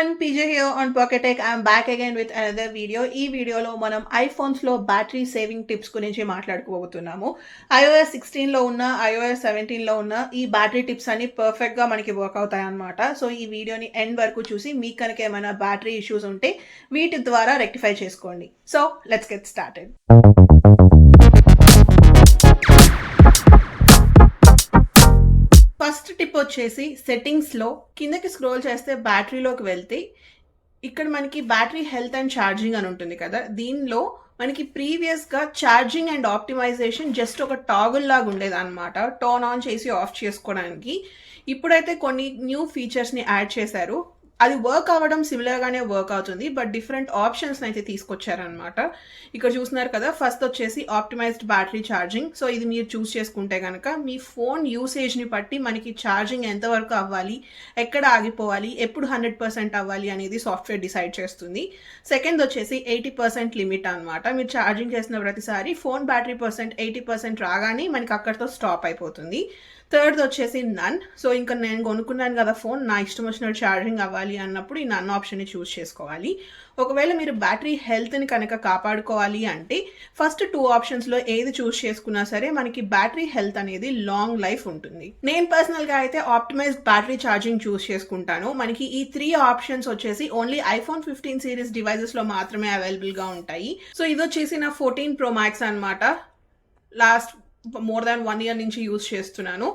everyone, PJ here on Pocket Tech. I'm back again with another video. ఈ వీడియోలో మనం ఐఫోన్స్లో battery saving tips గురించి మాట్లాడుకోబోతున్నాము. iOS 16లో ఉన్న iOS 17లో ఉన్న ఈ బ్యాటరీ టిప్స్ అన్ని పర్ఫెక్ట్గా మనకి వర్క్ అవుతాయి అన్నమాట. సో ఈ వీడియోని ఎండ్ వరకు చూసి మీకు కనుక ఏమైనా బ్యాటరీ ఇష్యూస్ ఉంటే వీటి ద్వారా రెక్టిఫై చేసుకోండి. So let's get started. First tip వచ్చేసి సెట్టింగ్స్లో కిందకి స్క్రోల్ చేస్తే బ్యాటరీలోకి వెళ్తే ఇక్కడ మనకి బ్యాటరీ హెల్త్ అండ్ ఛార్జింగ్ అని ఉంటుంది కదా, దీనిలో మనకి ప్రీవియస్గా ఛార్జింగ్ అండ్ ఆప్టిమైజేషన్ జస్ట్ ఒక టాగుల్ లాగా ఉండేది అనమాట, టర్న్ ఆన్ చేసి ఆఫ్ చేసుకోవడానికి. ఇప్పుడైతే కొన్ని న్యూ ఫీచర్స్ని యాడ్ చేశారు. అది వర్క్ అవ్వడం సిమిలర్గానే వర్క్ అవుతుంది, బట్ డిఫరెంట్ ఆప్షన్స్ని అయితే తీసుకొచ్చారనమాట. ఇక్కడ చూస్తున్నారు కదా, ఫస్ట్ వచ్చేసి ఆప్టిమైజ్డ్ బ్యాటరీ ఛార్జింగ్. సో ఇది మీరు చూస్ చేసుకుంటే కనుక మీ ఫోన్ యూసేజ్ని బట్టి మనకి ఛార్జింగ్ ఎంతవరకు అవ్వాలి, ఎక్కడ ఆగిపోవాలి, ఎప్పుడు 100% అవ్వాలి అనేది సాఫ్ట్వేర్ డిసైడ్ చేస్తుంది. సెకండ్ వచ్చేసి 80% లిమిట్ అనమాట. మీరు ఛార్జింగ్ చేసిన ప్రతిసారి ఫోన్ బ్యాటరీ 80% రాగానే మనకి అక్కడితో స్టాప్ అయిపోతుంది. థర్డ్ వచ్చేసి నన్. సో ఇంకా నేను కొనుక్కున్నాను కదా ఫోన్, నా ఇష్టం వచ్చినట్టు ఛార్జింగ్ అవ్వాలి అన్నప్పుడు ఈ నన్ ఆప్షన్ని చూస్ చేసుకోవాలి. ఒకవేళ మీరు బ్యాటరీ హెల్త్ని కనుక కాపాడుకోవాలి అంటే ఫస్ట్ 2 ఆప్షన్స్లో ఏది చూస్ చేసుకున్నా సరే మనకి బ్యాటరీ హెల్త్ అనేది లాంగ్ లైఫ్ ఉంటుంది. నేను పర్సనల్గా అయితే ఆప్టిమైజ్డ్ బ్యాటరీ ఛార్జింగ్ చూస్ చేసుకుంటాను. మనకి ఈ 3 ఆప్షన్స్ వచ్చేసి ఓన్లీ iPhone 15 సిరీస్ డివైజెస్లో మాత్రమే అవైలబుల్గా ఉంటాయి. సో ఇది వచ్చేసి నా 14 Pro Max అనమాట. లాస్ట్ మోర్ దాన్ 1 year నుంచి యూజ్ చేస్తున్నాను.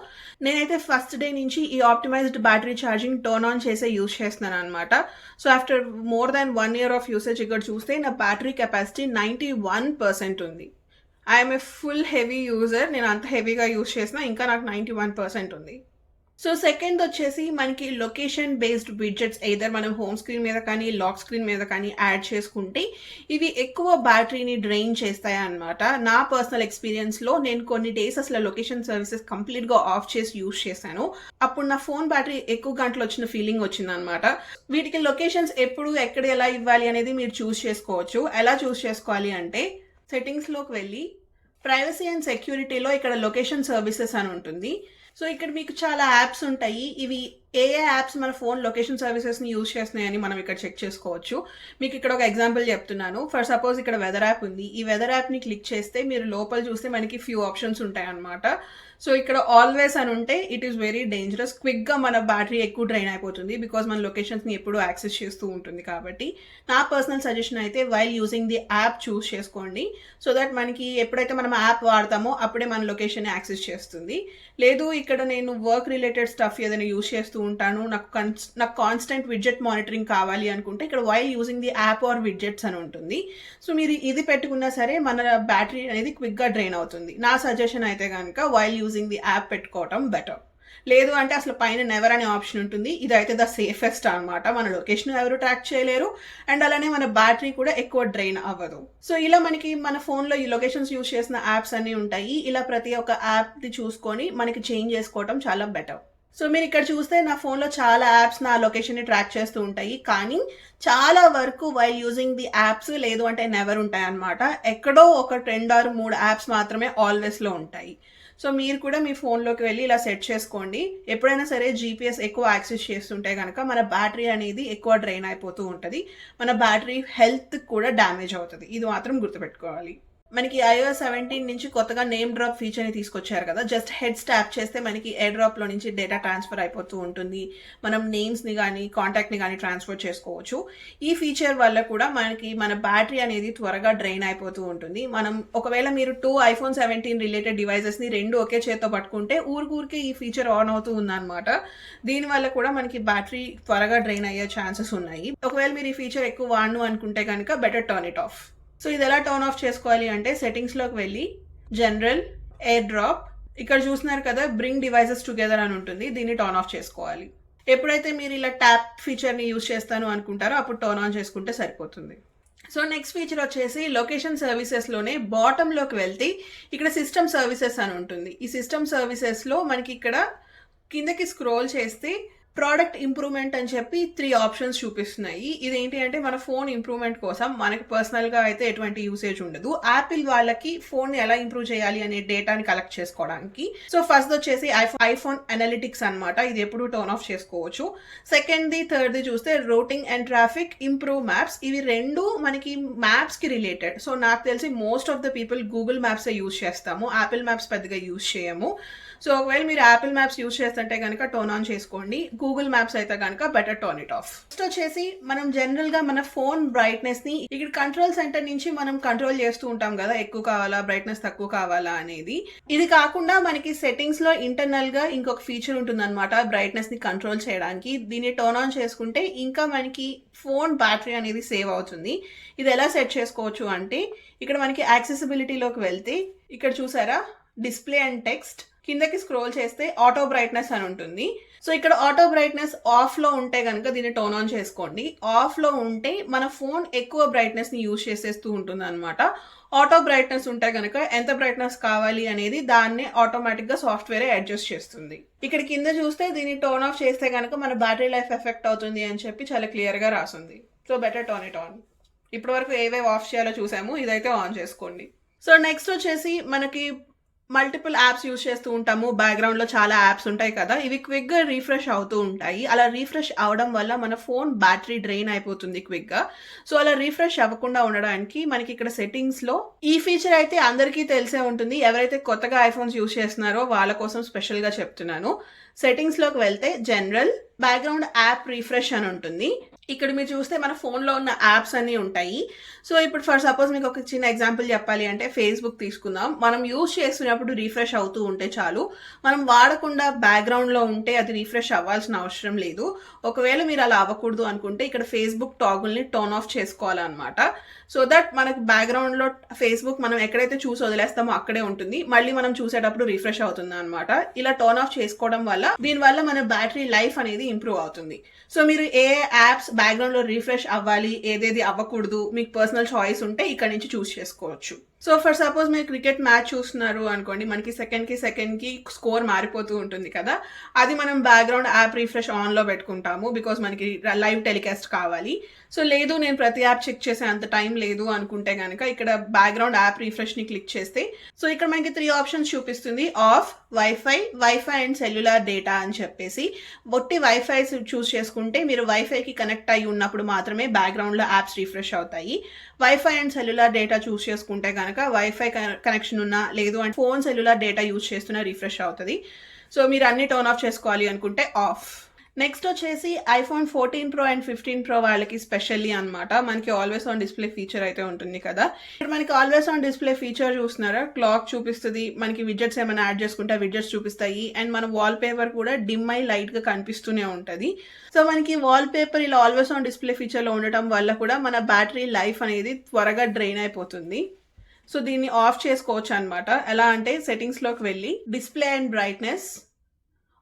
నేనైతే ఫస్ట్ డే నుంచి ఈ optimised battery charging turn on చేసే యూజ్ చేస్తున్నాను అనమాట. So after more than 1 year of usage ఇక్కడ చూస్తే నా బ్యాటరీ కెపాసిటీ 91% ఉంది. I'm a full heavy user. నేను అంత హెవీగా యూజ్ చేసినా ఇంకా నాకు 91% ఉంది. సో సెకండ్ వచ్చేసి మనకి లొకేషన్ బేస్డ్ విడ్జెట్స్ ఎయిదర్ మనం హోమ్ స్క్రీన్ మీద కానీ లాక్ స్క్రీన్ మీద కానీ యాడ్ చేసుకుంటే ఇవి ఎక్కువ బ్యాటరీని డ్రైన్ చేస్తాయి అన్నమాట. నా పర్సనల్ ఎక్స్పీరియన్స్లో నేను కొన్ని డేస్ అసలు లొకేషన్ సర్వీసెస్ కంప్లీట్గా ఆఫ్ చేసి యూజ్ చేశాను. అప్పుడు నా ఫోన్ బ్యాటరీ ఎక్కువ గంటలు వచ్చిన ఫీలింగ్ వచ్చిందనమాట. వీటికి లొకేషన్స్ ఎప్పుడు ఎక్కడ ఎలా ఇవ్వాలి అనేది మీరు చూస్ చేసుకోవచ్చు. ఎలా చూస్ చేసుకోవాలి అంటే సెట్టింగ్స్లోకి వెళ్ళి ప్రైవసీ అండ్ సెక్యూరిటీలో ఇక్కడ లొకేషన్ సర్వీసెస్ అని ఉంటుంది. సో ఇక్కడ మీకు చాలా యాప్స్ ఉంటాయి. ఇవి ఏ యాప్స్ మన ఫోన్ లొకేషన్ సర్వీసెస్ని యూజ్ చేస్తున్నాయని మనం ఇక్కడ చెక్ చేసుకోవచ్చు. మీకు ఇక్కడ ఒక ఎగ్జాంపుల్ చెప్తున్నాను. ఫర్ సపోజ్ ఇక్కడ వెదర్ యాప్ ఉంది. ఈ వెదర్ యాప్ని క్లిక్ చేస్తే మీరు లోపల చూస్తే మనకి ఫ్యూ ఆప్షన్స్ ఉంటాయి అన్నమాట. సో ఇక్కడ ఆల్వేస్ అని ఉంటే ఇట్ ఈస్ వెరీ డేంజరస్. క్విక్గా మన బ్యాటరీ ఎక్కువ డ్రైన్ అయిపోతుంది బికాజ్ మన లొకేషన్స్ని ఎప్పుడు యాక్సెస్ చేస్తూ ఉంటుంది కాబట్టి. నా పర్సనల్ సజెషన్ అయితే వైల్ యూజింగ్ ది యాప్ చూస్ చేసుకోండి. సో దట్ మనకి ఎప్పుడైతే మనం యాప్ వాడతామో అప్పుడే మన లొకేషన్ యాక్సెస్ చేస్తుంది. లేదు ఇక్కడ నేను వర్క్ రిలేటెడ్ స్టఫ్ ఏదైనా యూజ్ చేస్తూ ఉంటాను, నాకు కాన్స్టెంట్ విడ్జెట్ మానిటరింగ్ కావాలి అనుకుంటే ఇక్కడ while using the app or widgets అని ఉంటుంది. సో మీరు ఇది పెట్టుకున్నా సరే మన బ్యాటరీ అనేది క్విక్గా డ్రైన్ అవుతుంది. నా సజెషన్ అయితే కనుక వైల్ యూజింగ్ ది యాప్ పెట్టుకోవటం బెటర్. లేదు అంటే అసలు పైన నెవర్ అనే ఆప్షన్ ఉంటుంది. ఇదైతే ద సేఫెస్ట్ అనమాట. మన లొకేషన్ ఎవరు ట్రాక్ చేయలేరు అండ్ అలానే మన బ్యాటరీ కూడా ఎక్కువ డ్రైన్ అవ్వదు. సో ఇలా మనకి మన ఫోన్లో ఈ లొకేషన్స్ యూజ్ చేసిన యాప్స్ అన్నీ ఉంటాయి. ఇలా ప్రతి ఒక్క యాప్ని చూసుకొని మనకి చేంజ్ చేసుకోవటం చాలా బెటర్. సో మీరు ఇక్కడ చూస్తే నా ఫోన్లో చాలా యాప్స్ నా లొకేషన్ని ట్రాక్ చేస్తూ ఉంటాయి, కానీ చాలా వరకు వైల్ యూజింగ్ ది యాప్స్ లేదు అంటే నెవర్ ఉంటాయి అన్నమాట. ఎక్కడో ఒక 2 or 3 యాప్స్ మాత్రమే ఆల్వేస్లో ఉంటాయి. సో మీరు కూడా మీ ఫోన్లోకి వెళ్ళి ఇలా సెట్ చేసుకోండి. ఎప్పుడైనా సరే జీపీఎస్ ఎక్కువ యాక్సెస్ చేస్తుంటే కనుక మన బ్యాటరీ అనేది ఎక్కువ డ్రైన్ అయిపోతూ ఉంటుంది, మన బ్యాటరీ హెల్త్ కూడా డ్యామేజ్ అవుతుంది. ఇది మాత్రం గుర్తుపెట్టుకోవాలి. మనకి iOS 17 నుంచి కొత్తగా నేమ్ డ్రాప్ ఫీచర్ని తీసుకొచ్చారు కదా. జస్ట్ హెడ్ ట్యాప్ చేస్తే మనకి ఎయిర్ డ్రాప్లో నుంచి డేటా ట్రాన్స్ఫర్ అయిపోతూ ఉంటుంది. మనం నేమ్స్ని కానీ కాంటాక్ట్ని కానీ ట్రాన్స్ఫర్ చేసుకోవచ్చు. ఈ ఫీచర్ వల్ల కూడా మనకి మన బ్యాటరీ అనేది త్వరగా డ్రైన్ అయిపోతూ ఉంటుంది. మనం ఒకవేళ మీరు 2 iPhone 17 రిలేటెడ్ డివైజెస్ని 2 ఒకే చేత్తో పట్టుకుంటే ఊరికే ఈ ఫీచర్ ఆన్ అవుతూ ఉందన్నమాట. దీనివల్ల కూడా మనకి బ్యాటరీ త్వరగా డ్రైన్ అయ్యే ఛాన్సెస్ ఉన్నాయి. ఒకవేళ మీరు ఈ ఫీచర్ ఎక్కువ వాడను అనుకుంటే కనుక better turn it of. So ఇది ఎలా టర్న్ ఆఫ్ చేసుకోవాలి అంటే సెట్టింగ్స్లోకి వెళ్ళి జనరల్, ఎయిర్ డ్రాప్, ఇక్కడ చూస్తున్నారు కదా బ్రింగ్ డివైజెస్ టుగెదర్ అని ఉంటుంది. దీన్ని టర్న్ ఆఫ్ చేసుకోవాలి. ఎప్పుడైతే మీరు ఇలా ట్యాప్ ఫీచర్ని యూజ్ చేస్తాను అనుకుంటారో అప్పుడు టర్న్ ఆన్ చేసుకుంటే సరిపోతుంది. సో నెక్స్ట్ ఫీచర్ వచ్చేసి లొకేషన్ సర్వీసెస్లోనే బాటంలోకి వెళ్తే ఇక్కడ సిస్టమ్ సర్వీసెస్ అని ఉంటుంది. ఈ సిస్టమ్ సర్వీసెస్లో మనకి ఇక్కడ కిందకి స్క్రోల్ చేస్తే ప్రోడక్ట్ ఇంప్రూవ్మెంట్ అని చెప్పి 3 ఆప్షన్స్ చూపిస్తున్నాయి. ఇదేంటి అంటే మన ఫోన్ ఇంప్రూవ్మెంట్ కోసం మనకి పర్సనల్గా అయితే ఎటువంటి యూసేజ్ ఉండదు. యాపిల్ వాళ్ళకి ఫోన్ ఎలా ఇంప్రూవ్ చేయాలి అనే డేటాని కలెక్ట్ చేసుకోవడానికి. సో ఫస్ట్ వచ్చేసి ఐఫోన్ అనలిటిక్స్ అన్నమాట. ఇది ఎప్పుడు టర్న్ ఆఫ్ చేసుకోవచ్చు. సెకండ్ది థర్డ్ది చూస్తే routing and traffic, improve maps. ఇవి రెండు మనకి మ్యాప్స్ కి రిలేటెడ్. సో నాకు తెలిసి most of the people Google Maps use చేస్తాము, యాపిల్ మ్యాప్స్ పెద్దగా యూజ్ చేయము. సో ఒకవేళ మీరు యాపిల్ మ్యాప్స్ యూజ్ చేస్తుంటే కనుక టర్న్ ఆన్ చేసుకోండి. గూగుల్ మ్యాప్స్ అయితే కనుక better turn it off. Next వచ్చేసి మనం జనరల్ గా మన ఫోన్ బ్రైట్నెస్ ని ఇక్కడ కంట్రోల్ సెంటర్ నుంచి మనం కంట్రోల్ చేస్తూ ఉంటాం కదా, ఎక్కువ కావాలా బ్రైట్నెస్ తక్కువ కావాలా అనేది. ఇది కాకుండా మనకి సెట్టింగ్స్ లో ఇంటర్నల్ గా ఇంకొక ఫీచర్ ఉంటుంది అనమాట బ్రైట్నెస్ ని కంట్రోల్ చేయడానికి. దీన్ని టర్న్ ఆన్ చేసుకుంటే ఇంకా మనకి ఫోన్ బ్యాటరీ అనేది సేవ్ అవుతుంది. ఇది ఎలా సెట్ చేసుకోవచ్చు అంటే ఇక్కడ మనకి యాక్సెసిబిలిటీలోకి వెళ్తే ఇక్కడ చూసారా డిస్ప్లే అండ్ టెక్స్ట్, కిందకి స్క్రోల్ చేస్తే ఆటో బ్రైట్నెస్ అని ఉంటుంది. సో ఇక్కడ ఆటో బ్రైట్నెస్ ఆఫ్ లో ఉంటే కనుక దీన్ని టర్న్ ఆన్ చేసుకోండి. ఆఫ్ లో ఉంటే మన ఫోన్ ఎక్కువ బ్రైట్నెస్ ని యూజ్ చేసేస్తూ ఉంటుంది అనమాట. ఆటో బ్రైట్నెస్ ఉంటే కనుక ఎంత బ్రైట్నెస్ కావాలి అనేది దాన్ని ఆటోమేటిక్ గా సాఫ్ట్వేర్ అడ్జస్ట్ చేస్తుంది. ఇక్కడ కింద చూస్తే దీన్ని టర్న్ ఆఫ్ చేస్తే కనుక మన బ్యాటరీ లైఫ్ ఎఫెక్ట్ అవుతుంది అని చెప్పి చాలా క్లియర్ గా రాసింది. So better turn it on. ఇప్పటి వరకు ఏవేవి ఆఫ్ చేయాలో చూసాము, ఇదైతే ఆన్ చేసుకోండి. సో నెక్స్ట్ వచ్చేసి మనకి మల్టిపుల్ యాప్స్ యూజ్ చేస్తూ ఉంటాము, బ్యాక్గ్రౌండ్ లో చాలా యాప్స్ ఉంటాయి కదా, ఇవి క్విక్ గా రీఫ్రెష్ అవుతూ ఉంటాయి. అలా రీఫ్రెష్ అవడం వల్ల మన ఫోన్ బ్యాటరీ డ్రైన్ అయిపోతుంది క్విక్ గా. సో అలా రీఫ్రెష్ అవ్వకుండా ఉండడానికి మనకి ఇక్కడ సెట్టింగ్స్ లో ఈ ఫీచర్ అయితే అందరికీ తెలిసే ఉంటుంది. ఎవరైతే కొత్తగా ఐఫోన్స్ యూజ్ చేస్తున్నారో వాళ్ళ కోసం స్పెషల్ గా చెప్తున్నాను. సెట్టింగ్స్ లోకి వెళ్తే జనరల్, బ్యాక్గ్రౌండ్ యాప్ రీఫ్రెష్ అని ఉంటుంది. ఇక్కడ మీరు చూస్తే మన ఫోన్లో ఉన్న యాప్స్ అన్నీ ఉంటాయి. సో ఇప్పుడు ఫర్ సపోజ్ మీకు ఒక చిన్న ఎగ్జాంపుల్ చెప్పాలి అంటే ఫేస్బుక్ తీసుకుందాం. మనం యూజ్ చేస్తున్నప్పుడు రీఫ్రెష్ అవుతూ ఉంటే చాలు, మనం వాడకుండా బ్యాక్గ్రౌండ్లో ఉంటే అది రీఫ్రెష్ అవ్వాల్సిన అవసరం లేదు. ఒకవేళ మీరు అలా అవ్వకూడదు అనుకుంటే ఇక్కడ ఫేస్బుక్ టాగుల్ని టర్న్ ఆఫ్ చేసుకోవాలన్నమాట. సో దట్ మనకు బ్యాక్గ్రౌండ్లో ఫేస్బుక్ మనం ఎక్కడైతే చూసి వదిలేస్తామో అక్కడే ఉంటుంది, మళ్ళీ మనం చూసేటప్పుడు రీఫ్రెష్ అవుతుంది అనమాట. ఇలా టర్న్ ఆఫ్ చేసుకోవడం వల్ల దీనివల్ల మన బ్యాటరీ లైఫ్ అనేది ఇంప్రూవ్ అవుతుంది. సో మీరు ఏ యాప్స్ బ్యాక్గ్రౌండ్ లో రీఫ్రెష్ అవ్వాలి, ఏదేది అవ్వకూడదు, మీకు పర్సనల్ చాయిస్ ఉంటే ఇక్కడ నుంచి చూస్ చేసుకోవచ్చు. సో ఫర్ సపోజ్ మీరు క్రికెట్ మ్యాచ్ చూస్తున్నారు అనుకోండి, మనకి సెకండ్ కి స్కోర్ మారిపోతూ ఉంటుంది కదా, అది మనం బ్యాక్గ్రౌండ్ యాప్ రీఫ్రెష్ ఆన్ లో పెట్టుకుంటాము బికాస్ మనకి లైవ్ టెలికాస్ట్ కావాలి. సో లేదు నేను ప్రతి యాప్ చెక్ చేసే అంత టైం లేదు అనుకుంటే కనుక ఇక్కడ బ్యాక్గ్రౌండ్ యాప్ రీఫ్రెష్ ని క్లిక్ చేస్తే సో ఇక్కడ మనకి 3 ఆప్షన్స్ చూపిస్తుంది. Of, wifi and cellular data అని చెప్పేసి. ఒట్టి వైఫై చూస్ చేసుకుంటే మీరు వైఫైకి కనెక్ట్ అయి ఉన్నప్పుడు మాత్రమే బ్యాక్గ్రౌండ్ లో యాప్స్ రీఫ్రెష్ అవుతాయి. వైఫై అండ్ సెల్యులార్ డేటా చూస్ చేసుకుంటే కనుక వైఫై కనెక్షన్ ఉన్నా లేదు and phone cellular data use చేస్తున్నా రీఫ్రెష్ అవుతుంది. సో మీరు అన్ని టర్న్ ఆఫ్ చేసుకోవాలి అనుకుంటే ఆఫ్. నెక్స్ట్ వచ్చేసి ఐఫోన్ 14 Pro అండ్ 15 Pro వాళ్ళకి స్పెషల్లీ అనమాట మనకి ఆల్వేస్ ఆన్ డిస్ప్లే ఫీచర్ అయితే ఉంటుంది కదా. ఇక్కడ మనకి ఆల్వేస్ ఆన్ డిస్ప్లే ఫీచర్ చూస్తున్నారా, క్లాక్ చూపిస్తుంది, మనకి విడ్జెట్స్ ఏమైనా యాడ్ చేసుకుంటే విడ్జెట్స్ చూపిస్తాయి అండ్ మన వాల్ పేపర్ కూడా డిమ్ అయి లైట్ గా కనిపిస్తూనే ఉంటుంది. సో మనకి వాల్ పేపర్ ఇలా ఆల్వేస్ ఆన్ డిస్ప్లే ఫీచర్ లో ఉండటం వల్ల కూడా మన బ్యాటరీ లైఫ్ అనేది త్వరగా డ్రైన్ అయిపోతుంది. సో దీన్ని ఆఫ్ చేసుకోవచ్చు అనమాట. ఎలా అంటే సెట్టింగ్స్ లోకి వెళ్ళి display and brightness,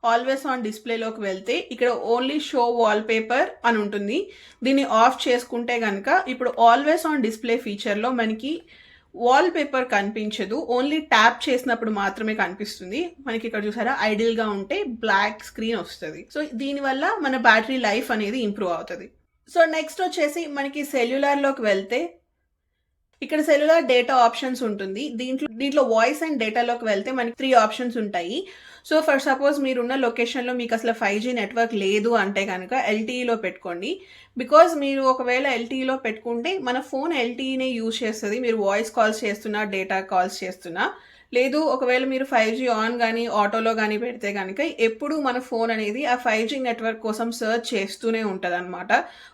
always on డిస్ప్లేలోకి వెళ్తే ఇక్కడ ఓన్లీ షో వాల్ పేపర్ అని ఉంటుంది. దీన్ని ఆఫ్ చేసుకుంటే కనుక ఇప్పుడు ఆల్వేస్ ఆన్ డిస్ప్లే ఫీచర్లో మనకి వాల్ పేపర్ కనిపించదు, ఓన్లీ ట్యాప్ చేసినప్పుడు మాత్రమే కనిపిస్తుంది. మనకి ఇక్కడ చూసారా ఐడియల్గా ఉంటే బ్లాక్ స్క్రీన్ వస్తుంది. సో దీనివల్ల మన బ్యాటరీ లైఫ్ అనేది ఇంప్రూవ్ అవుతుంది. సో నెక్స్ట్ వచ్చేసి మనకి సెల్యులార్లోకి వెళ్తే ఇక్కడ సెల్యులార్ డేటా ఆప్షన్స్ ఉంటుంది. దీంట్లో వాయిస్ అండ్ డేటాలోకి వెళ్తే మనకి 3 ఆప్షన్స్ ఉంటాయి. సో ఫర్ సపోజ్ మీరున్న లొకేషన్లో మీకు అసలు 5G నెట్వర్క్ లేదు అంటే కనుక LTEలో పెట్టుకోండి. బికాజ్ మీరు ఒకవేళ LTEలో పెట్టుకుంటే మన ఫోన్ LTEనే యూజ్ చేస్తుంది, మీరు వాయిస్ కాల్స్ చేస్తున్నా డేటా కాల్స్ చేస్తున్నా. లేదు ఒకవేళ మీరు 5G ఆన్ కానీ ఆటోలో కానీ పెడితే కనుక ఎప్పుడు మన ఫోన్ అనేది ఆ 5G నెట్వర్క్ కోసం సర్చ్ చేస్తూనే ఉంటుంది అనమాట.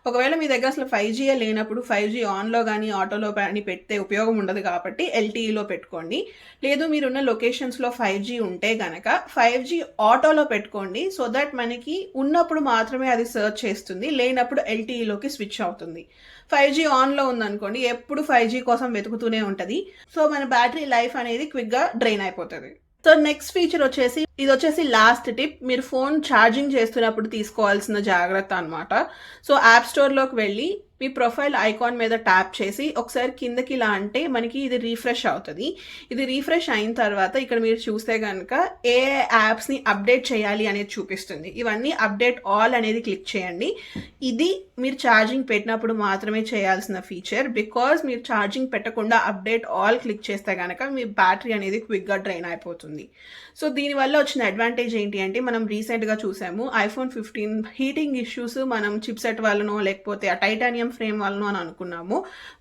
ఒకవేళ మీ దగ్గర అసలు 5G లేనప్పుడు 5G ఆన్లో కానీ ఆటోలో కానీ పెడితే ఉపయోగం ఉండదు కాబట్టి LTEలో పెట్టుకోండి. లేదు మీరున్న లొకేషన్స్లో 5G ఉంటే కనుక 5G ఆటోలో పెట్టుకోండి. సో దట్ మనకి ఉన్నప్పుడు మాత్రమే అది సర్చ్ చేస్తుంది, లేనప్పుడు LTEలోకి స్విచ్ అవుతుంది. 5G ఆన్లో ఉందనుకోండి ఎప్పుడు 5G కోసం వెతుకుతూనే ఉంటుంది. సో మన బ్యాటరీ లైఫ్ అనేది క్విక్గా డ్రైన్ అయిపోతుంది. సో నెక్స్ట్ ఫీచర్ వచ్చేసి ఇది వచ్చేసి లాస్ట్ టిప్, మీరు ఫోన్ ఛార్జింగ్ చేస్తున్నప్పుడు తీసుకోవాల్సిన జాగ్రత్త అనమాట. సో యాప్ స్టోర్లోకి వెళ్ళి మీ ప్రొఫైల్ ఐకాన్ మీద ట్యాప్ చేసి ఒకసారి కిందకి ఇలా అంటే మనకి ఇది రీఫ్రెష్ అవుతుంది. ఇది రీఫ్రెష్ అయిన తర్వాత ఇక్కడ మీరు చూస్తే కనుక ఏ యాప్స్ని అప్డేట్ చేయాలి అనేది చూపిస్తుంది. ఇవన్నీ అప్డేట్ ఆల్ అనేది క్లిక్ చేయండి. ఇది మీరు ఛార్జింగ్ పెట్టినప్పుడు మాత్రమే చేయాల్సిన ఫీచర్. బికాజ్ మీరు ఛార్జింగ్ పెట్టకుండా అప్డేట్ ఆల్ క్లిక్ చేస్తే కనుక మీ బ్యాటరీ అనేది క్విక్గా డ్రైన్ అయిపోతుంది. సో దీనివల్ల వచ్చిన అడ్వాంటేజ్ ఏంటి అంటే, మనం రీసెంట్గా చూసాము iPhone 15 హీటింగ్ ఇష్యూస్ మనం చిప్సెట్ వల్లనో లేకపోతే ఆ టైటానియం ఫ్రేమ్ వల్లనో అని అనుకున్నాము.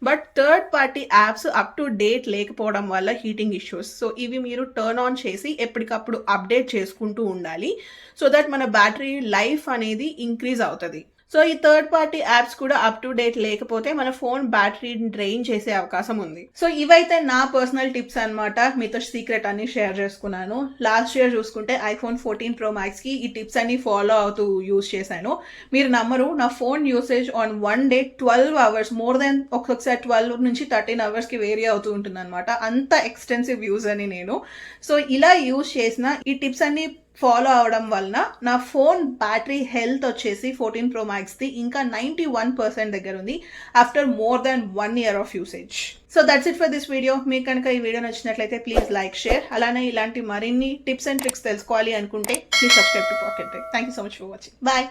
But third party apps up to date లేకపోవడం వల్ల హీటింగ్ ఇష్యూస్. సో ఇవి మీరు టర్న్ ఆన్ చేసి ఎప్పటికప్పుడు అప్డేట్ చేసుకుంటూ ఉండాలి. సో దట్ మన బ్యాటరీ లైఫ్ అనేది ఇంక్రీజ్ అవుతుంది. సో ఈ థర్డ్ పార్టీ యాప్స్ కూడా అప్ టు డేట్ లేకపోతే మన ఫోన్ బ్యాటరీని డ్రైన్ చేసే అవకాశం ఉంది. సో ఇవైతే నా పర్సనల్ టిప్స్ అన్నమాట. మీతో సీక్రెట్ అన్ని షేర్ చేసుకున్నాను. లాస్ట్ ఇయర్ చూసుకుంటే iPhone 14 Pro Max కి ఈ టిప్స్ అన్ని ఫాలో అవుతూ యూజ్ చేశాను. మీరు నమ్మరు, నా phone usage on one day 12 hours, more than ఒక్కొక్కసారి 12 నుంచి 13 hours కి వేరీ అవుతూ ఉంటుంది అనమాట. అంత ఎక్స్టెన్సివ్ యూజ్ అని నేను. సో ఇలా యూజ్ చేసిన ఈ టిప్స్ అన్ని ఫాలో అవడం వలన నా ఫోన్ బ్యాటరీ హెల్త్ వచ్చేసి 14 Pro Max ది ఇంకా 91% దగ్గర ఉంది after more than 1 year of usage. So that's it for this video. మీకు కనుక ఈ వీడియో నచ్చినట్లయితే ప్లీజ్ లైక్, షేర్. అలానే ఇలాంటి మరిన్ని టిప్స్ అండ్ ట్రిక్స్ తెలుసుకోవాలి అనుకుంటే please subscribe to Pocket Trick. Thank you so much for watching. Bye.